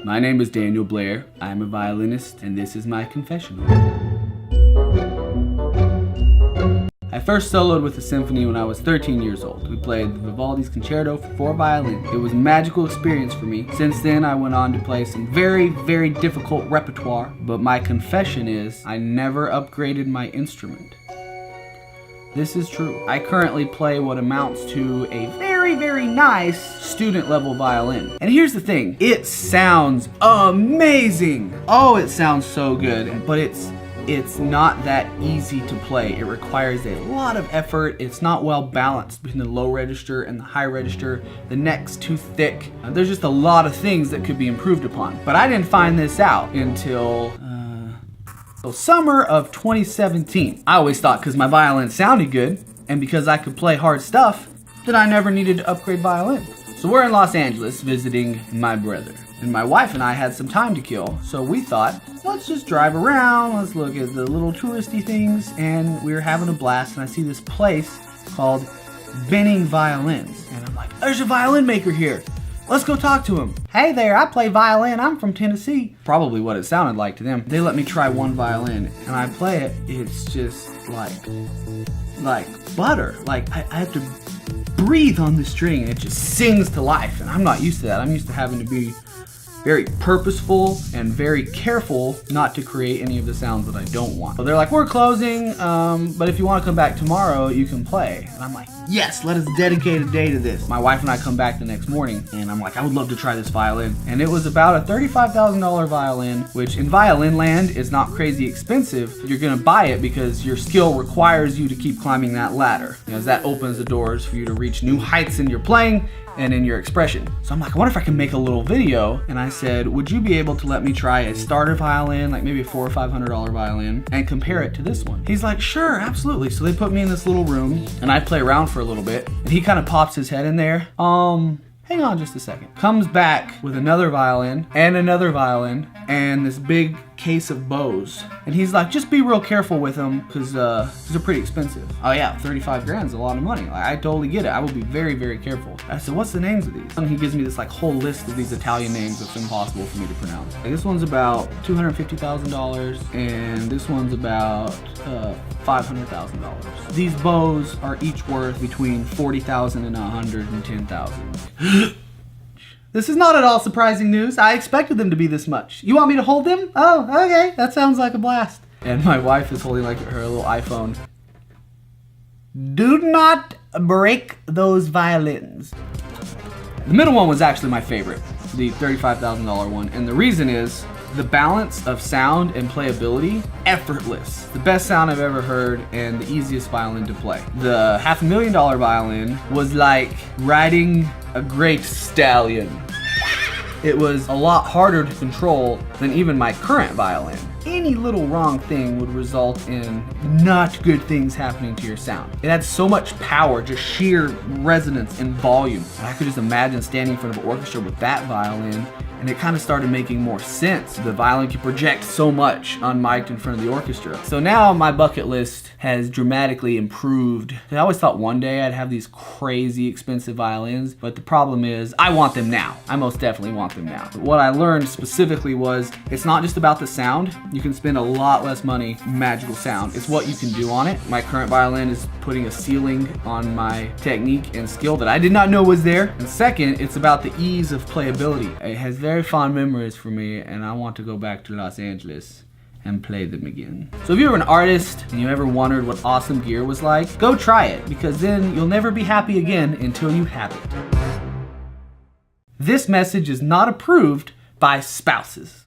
My name is Daniel Blair. I'm a violinist, and this is my confessional. I first soloed with a symphony when I was 13 years old. We played Vivaldi's Concerto for violin. It was a magical experience for me. Since then, I went on to play some very, very difficult repertoire, but my confession is I never upgraded my instrument. This is true. I currently play what amounts to a very, very nice student level violin. And here's the thing, it sounds amazing. Oh, it sounds so good, but it's not that easy to play. It requires a lot of effort. It's not well balanced between the low register and the high register. The neck's too thick. There's just a lot of things that could be improved upon. But I didn't find this out until summer of 2017. I always thought because my violin sounded good and because I could play hard stuff that I never needed to upgrade violin. So we're in Los Angeles visiting my brother. And my wife and I had some time to kill, so we thought, let's just drive around, let's look at the little touristy things, and we were having a blast, and I see this place called Benning Violins. And I'm like, there's a violin maker here. Let's go talk to him. Hey there, I play violin, I'm from Tennessee. Probably what it sounded like to them. They let me try one violin, and I play it, it's just like butter. Like, I have to breathe on the string, and it just sings to life, and I'm not used to that. I'm used to having to be very purposeful and very careful not to create any of the sounds that I don't want. So they're like, we're closing, but if you want to come back tomorrow, you can play. And I'm like, yes, let us dedicate a day to this. My wife and I come back the next morning, and I'm like, I would love to try this violin. And it was about a $35,000 violin, which in violin land is not crazy expensive. You're gonna buy it because your skill requires you to keep climbing that ladder. You know, that opens the doors for you to reach new heights in your playing and in your expression. So I'm like, I wonder if I can make a little video. And I said, would you be able to let me try a starter violin, like maybe a $400 or $500 violin, and compare it to this one? He's like, sure, absolutely. So they put me in this little room, and I play around for a little bit, and he kind of pops his head in there. Hang on just a second. Comes back with another violin, and this big case of bows. And he's like, just be real careful with them, because they're pretty expensive. Oh yeah, 35 grand is a lot of money. Like, I totally get it. I will be very, very careful. I said, what's the names of these? And he gives me this like whole list of these Italian names that's impossible for me to pronounce. Like, this one's about $250,000, and this one's about $500,000. These bows are each worth between $40,000 and $110,000. This is not at all surprising news. I expected them to be this much. You want me to hold them? Oh, okay. That sounds like a blast. And my wife is holding like her little iPhone. Do not break those violins. The middle one was actually my favorite, the $35,000 one. And the reason is the balance of sound and playability, effortless. The best sound I've ever heard and the easiest violin to play. The $500,000 violin was like riding a great stallion. It was a lot harder to control than even my current violin. Any little wrong thing would result in not good things happening to your sound. It had so much power, just sheer resonance and volume. And I could just imagine standing in front of an orchestra with that violin, and it kind of started making more sense. The violin could project so much unmiked in front of the orchestra. So now my bucket list has dramatically improved. I always thought one day I'd have these crazy expensive violins, but the problem is I want them now. I most definitely want them now. But what I learned specifically was it's not just about the sound. You can spend a lot less money, magical sound. It's what you can do on it. My current violin is putting a ceiling on my technique and skill that I did not know was there. And second, it's about the ease of playability. It has very fond memories for me, and I want to go back to Los Angeles and play them again. So if you're an artist and you ever wondered what awesome gear was like, go try it, because then you'll never be happy again until you have it. This message is not approved by spouses.